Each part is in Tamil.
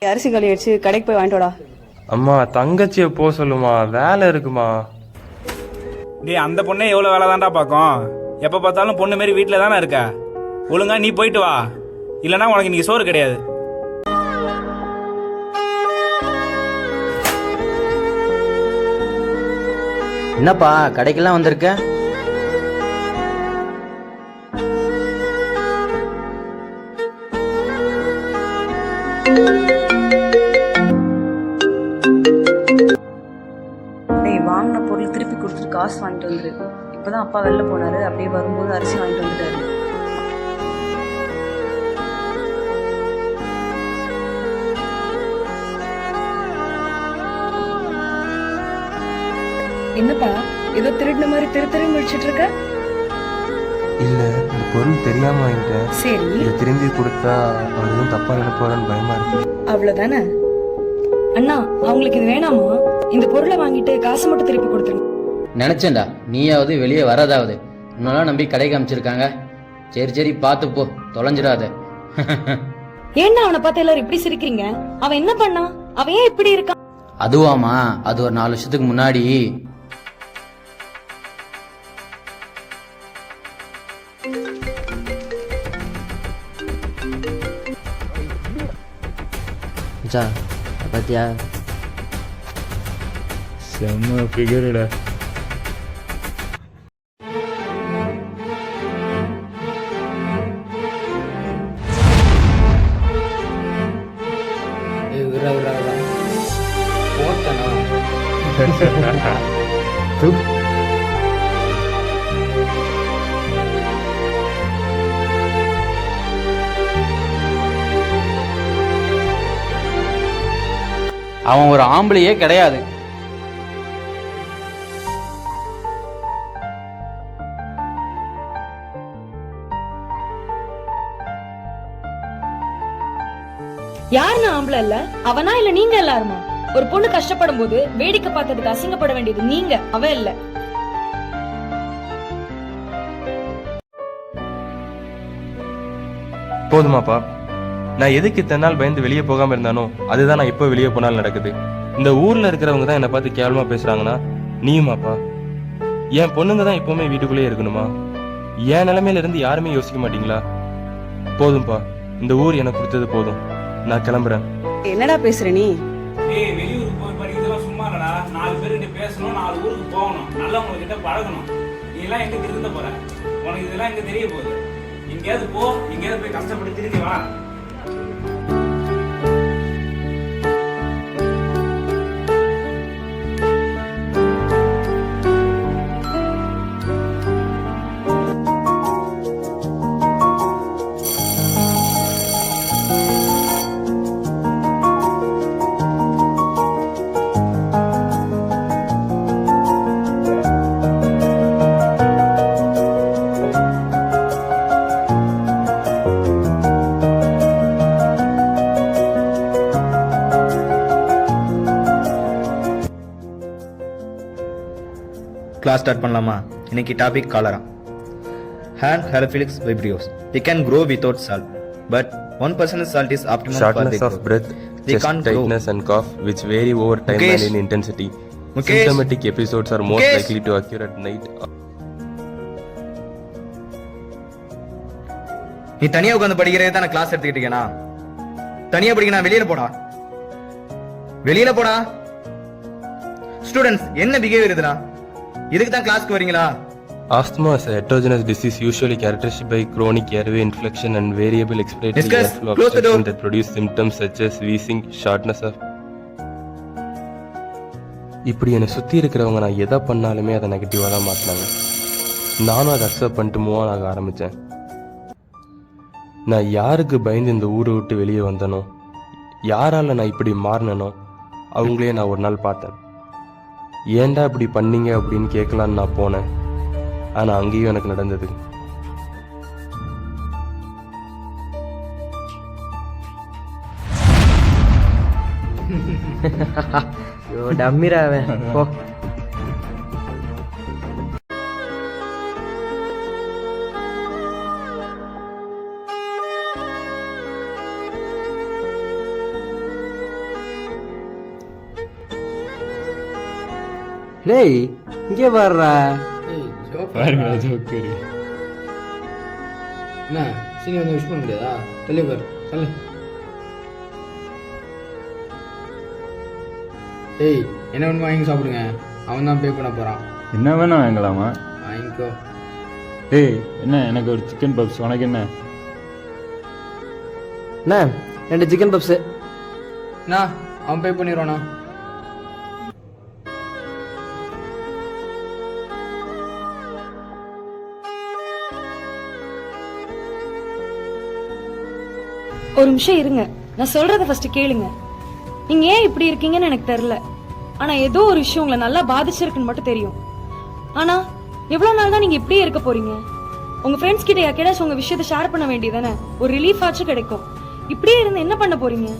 அரிசி களி அடிச்சு கடைக்கு போய் வாங்கிட்டு வாடா. அம்மா தங்கச்சியை போ சொல்லுமா, வேலை இருக்குமா. டேய், அந்த பொண்ணே எவ்வளவு வேலை தான்டா பாக்கும். எப்ப பார்த்தாலும் பொண்ணு மாரி வீட்டுல தானே இருக்க. ஒழுங்கா நீ போயிட்டு வா, இல்லனா உனக்கு இன்னைக்கு சோறு கிடையாது. என்னப்பா கடைக்கெல்லாம் வந்திருக்க? வாங்கின பொருள் திருப்பி கொடுத்துட்டு காசு வாங்கிட்டு வந்துரு. இப்பதான் அப்பா வெளில போனாரு, அப்படியே வரும்போது அரிசி வாங்கிட்டு வந்துட்டாரு. என்னப்பா ஏதோ திருடின மாதிரி திரு முடிச்சிட்டு இருக்க? இல்ல, இந்த பொருள் தெரியாம வாங்கிட்டேன். சரி, இதை திரும்பி கொடுத்தா அவனும் தப்பா நினைப்பான்னு பயமா இருக்கு. அவ்வளவுதானே. அண்ணா, அவங்களுக்கு இது வேணாமா? இந்த பொருளை வாங்கிட்டு காசு மட்டும் திருப்பி கொடுத்துருங்க. நினைச்சேன்டா நீயாவது வெளியே வராதாவது. இன்னொல்லாம் நம்பி கடைக்கு அமைச்சிருக்காங்க. சரி சரி பார்த்து போ, தொலைஞ்சிடாத. ஏன்னா அவனை பார்த்து எல்லாரும் இப்படி சிரிக்கிறீங்க? அவன் என்ன பண்ணா? அவன் ஏன் இப்படி இருக்கான்? அதுவாமா, அது ஒரு 4 வருஷத்துக்கு முன்னாடி. பாத்தியா, செம்ம ஃபிகர்டா. அவன் ஒரு ஆம்பளையே கிடையாது. யாருன்னு ஆம்பளை இல்ல? அவனா இல்ல நீங்க எல்லாருமா? ஒரு பொண்ணு கஷ்டப்படும் போது வேடிக்கை பார்த்ததுக்கு அசிங்கப்பட வேண்டியது நீங்க, அவ இல்ல. போதுமாப்பா, நான் எதுக்கு இத்தனை நாள் பயந்து வெளியே போகாம இருந்தானோ அதுதான் நான் இப்போ வெளியே போனாலும் நடக்குது. இந்த ஊர்ல இருக்கிறவங்க தான் என்னை பார்த்து கேவலமா பேசுறாங்கன்னா நீயுமாப்பா? என் பொண்ணுங்க தான் எப்பவுமே வீட்டுக்குள்ளேயே இருக்கணுமா? என் நிலைமையில இருந்து யாருமே யோசிக்க மாட்டீங்களா? போதும்பா, இந்த ஊர் எனக்கு கொடுத்தது போதும். நான் கிளம்புறேன். என்னடா பேசுற நீ? ஏய், வெளியூருக்கு போய் படிக்கிறதுலாம் சும்மா இல்லடா. 4 பேர்கிட்ட பேசணும், 4 ஊருக்கு போகணும், நல்லவங்க கிட்ட பழகணும். நீ எல்லாம் எங்க திருந்த போற? உனக்கு இதெல்லாம் எங்க தெரிய போகுது? எங்கேயாவது போ, எங்கேயாவது போய் கஷ்டப்பட்டு திரும்பி வா. கிளாஸ் ஸ்டார்ட் பண்ணலாமா? இன்னைக்கு டாபிக் காலரா. ஹேண்ட் halophilic vibrios. They can grow without salt, but 1% salt is optimum for Shortness their of growth. breath, They chest can't grow. tightness and cough which vary over time Mukesh. and in intensity. Mukesh. Symptomatic episodes are most Mukesh. likely to occur at night. நீ தனியா உட்கார்ந்து படிக்கிறதே தான் கிளாஸ் எடுத்துக்கிட்டு இருக்கேனா? தனியா படிக்கணும், வெளியில போடா. வெளியில போடா. ஸ்டூடண்ட்ஸ், என்ன பிஹேவியர் இதுனா? இதுக்கு தான் கிளாஸ்க்கு வரீங்களா? Asthma is a heterogeneous disease usually characterized by chronic airway infection and variable expiratory Discuss. airflow Close the door. obstruction that produce symptoms such as wheezing, shortness of. இப்படி என்னை சுற்றி இருக்கிறவங்க நான் எதை பண்ணாலுமே அதை நெகட்டிவாக தான் மாற்றினாங்க. நானும் அதை அக்செப்ட் பண்ணிட்டு மூவ் ஆன் ஆக ஆரம்பித்தேன். நான் யாருக்கு பயந்து இந்த ஊரை விட்டு வெளியே வந்தனோ, யாரால் நான் இப்படி மாறினனோ அவங்களே நான் ஒரு நாள் பார்த்தேன். ஏன்டா இப்படி பண்ணீங்க அப்படின்னு கேட்கலான்னு நான் போனேன். ஆனால் அங்கேயும் எனக்கு நடந்தது. ஐயோ டம்மிரா அவன் போ. டேய் இங்கே பாடுறா. பாருங்க ஜோக்கரு. என்ன சீனி வந்து விஷ் பண்ண முடியாதா? டெலிவர் சொல்லு. ஏய் என்ன வேணுமோ வாங்கி சாப்பிடுங்க, அவன் தான் பே பண்ண போகிறான். என்ன வேணும் வாங்கலாமா? வாங்கிக்கோ. ஏய் என்ன எனக்கு ஒரு சிக்கன் பப்ஸ், உனக்கு என்ன? அண்ணா 2 சிக்கன் பப்ஸு. அண்ணா அவன் பே பண்ணிடுவானா? ஒரு நிமிஷம் இருங்க, நான் சொல்றத ஃபர்ஸ்ட் கேளுங்க. நீங்க ஏன் இப்படி இருக்கீங்கன்னு எனக்கு தெரியல, ஆனா ஏதோ ஒரு விஷயம் உங்களை நல்லா பாதிச்சிருக்குன்னு மட்டும் தெரியும். ஆனா எவ்வளவு நாள் தான் நீங்க இப்படியே இருக்க போறீங்க? உங்க ஃப்ரெண்ட்ஸ் கிட்ட யாருக்காச்சும் உங்க விஷயத்தை ஷேர் பண்ண வேண்டியதானே, ஒரு ரிலீஃப் ஆச்சும் கிடைக்கும். இப்படியே இருந்து என்ன பண்ண போறீங்க?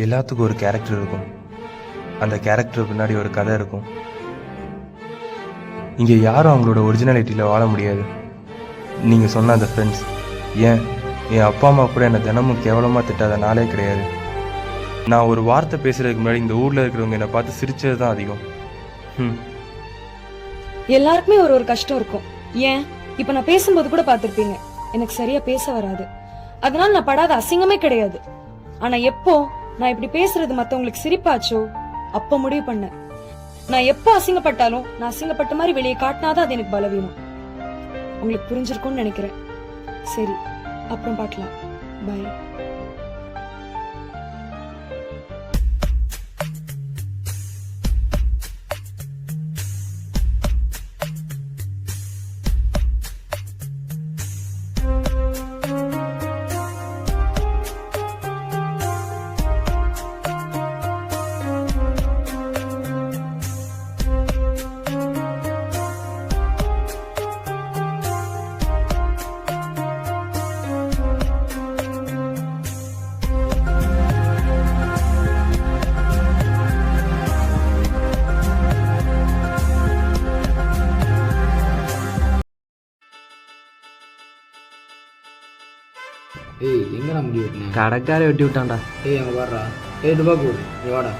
எல்லாத்துக்கும் ஒரு கேரக்டர் இருக்கும், அந்த கேரக்டர் பின்னாடி ஒரு கதை இருக்கும். இங்கே யாரும் அவங்களோட ஒரிஜினாலிட்டியில் வாழ முடியாது. நீங்கள் சொன்ன அந்த ஃப்ரெண்ட்ஸ், ஏன் என் அப்பா அம்மா கூட என்னை தினமும் கேவலமாக திட்டாத நாளே கிடையாது. நான் ஒரு வார்த்தை பேசுறதுக்கு முன்னாடி இந்த ஊரில் இருக்கிறவங்க என்னை பார்த்து சிரிச்சது தான் அதிகம். எல்லாருக்குமே ஒரு ஒரு கஷ்டம் இருக்கும். ஏன் இப்ப நான் பேசும்போது கூட பார்த்திருப்பீங்க, எனக்கு சரியா பேச வராது. அதனால நான் படாத அசிங்கமே கிடையாது. ஆனா எப்போ நான் இப்படி பேசுறது மத்தவங்களுக்கு சிரிப்பாச்சோ அப்ப முடிவு பண்ணேன், நான் எப்போ அசிங்கப்பட்டாலும் நான் அசிங்கப்பட்ட மாதிரி வெளியே காட்டினாதான் அது எனக்கு பலவீனம். உங்களுக்கு புரிஞ்சிருக்கும்னு நினைக்கிறேன். சரி, அப்புறம் பார்க்கலாம். பாய். ஏய் எங்கடா முடி வெட்டினேன்? கடைக்கார வெட்டி விட்டான்டா. ஏய் அங்கே பாடுறா. ஏய் டுபாக்கு நீ வாடா.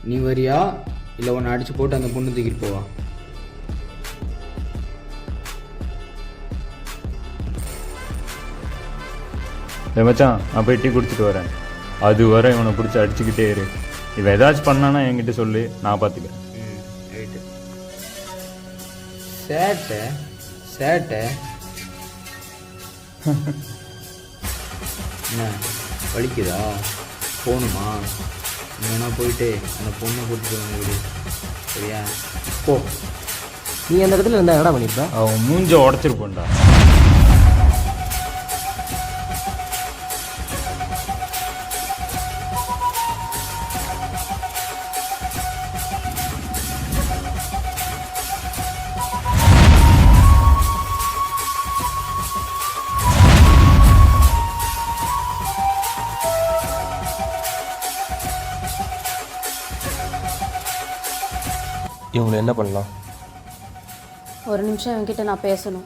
நீ வரியா இல்லை உன்னை அடிச்சு போட்டு அந்த பொண்ணு தூக்கிட்டு போவா? மச்சான் நான் போய் டீ குடிச்சிட்டு வரேன். அது வரை இவனை பிடிச்சி அடிச்சுக்கிட்டே இரு. இவன் ஏதாச்சும் பண்ணானா என்கிட்ட சொல்லு, நான் பார்த்துக்கிறேன். ரைட்டு. சேட்டை சேட்டை என்ன வலிக்குதா? போகணுமா? வேணா போயிட்டு அந்த பொண்ணை கூட்டிட்டு வந்து விடு, சரியா? போ. நீ அந்த இடத்துல இருந்தா என்னடா பண்ணிருப்ப? அவன் மூஞ்ச உடச்சிருப்போண்டா. இவங்களை என்ன பண்ணலாம்? ஒரு நிமிஷம் என்கிட்ட நான் பேசணும்.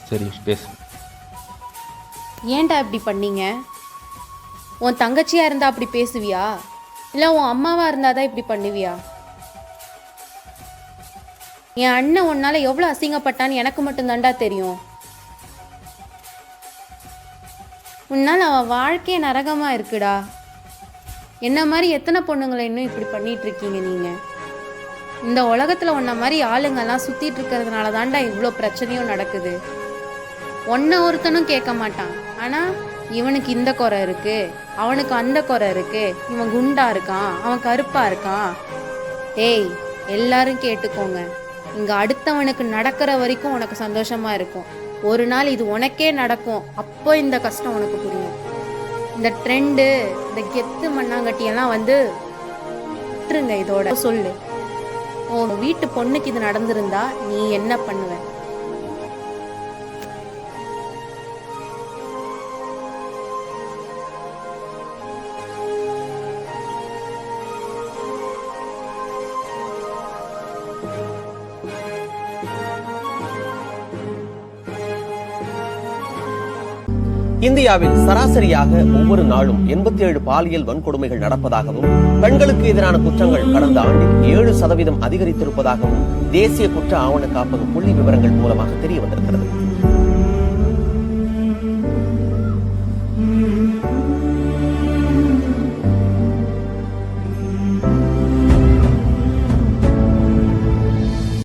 சரி பேசு. ஏன்டா இப்படி பண்ணீங்க? உன் தங்கச்சியாக இருந்தால் அப்படி பேசுவியா, இல்லை உன் அம்மாவாக இருந்தால் தான் இப்படி பண்ணுவியா? என் அண்ணன் உன்னால் எவ்வளோ அசிங்கப்பட்டான்னு எனக்கு மட்டும்தான்டா தெரியும். உன்னால் அவன் வாழ்க்கையே நரகமாக இருக்குடா. என்ன மாதிரி எத்தனை பொண்ணுங்களை இன்னும் இப்படி பண்ணிட்டு இருக்கீங்க நீங்கள்? இந்த உலகத்தில் உன்ன மாதிரி ஆளுங்கெல்லாம் சுற்றிட்டு இருக்கிறதுனால தான்டா இவ்வளோ பிரச்சனையும் நடக்குது. ஒன்றை ஒருத்தனும் கேட்க மாட்டான். ஆனால் இவனுக்கு இந்த குறை இருக்கு, அவனுக்கு அந்த குறை இருக்கு, இவன் குண்டா இருக்கான், அவன் கருப்பா இருக்கான். ஏய் எல்லாரும் கேட்டுக்கோங்க, இங்கே அடுத்தவனுக்கு நடக்கிற வரைக்கும் உனக்கு சந்தோஷமா இருக்கும். ஒரு நாள் இது உனக்கே நடக்கும், அப்போ இந்த கஷ்டம் உனக்கு புரியும். இந்த ட்ரெண்டு, இந்த கெத்து மண்ணாங்கட்டியெல்லாம் வந்து விட்டுருங்க. இதோட சொல்லு, உன் வீட்டு பொண்ணுக்கு இது நடந்திருந்தா நீ என்ன பண்ணுவ? இந்தியாவில் சராசரியாக ஒவ்வொரு நாளும் 87 பாலியல் வன்கொடுமைகள் நடப்பதாகவும் பெண்களுக்கு எதிரான குற்றங்கள் கடந்த ஆண்டில் 7% அதிகரித்திருப்பதாகவும் தேசிய குற்ற ஆவண காப்பக புள்ளி விவரங்கள் மூலமாக தெரிய வந்திருக்கிறது.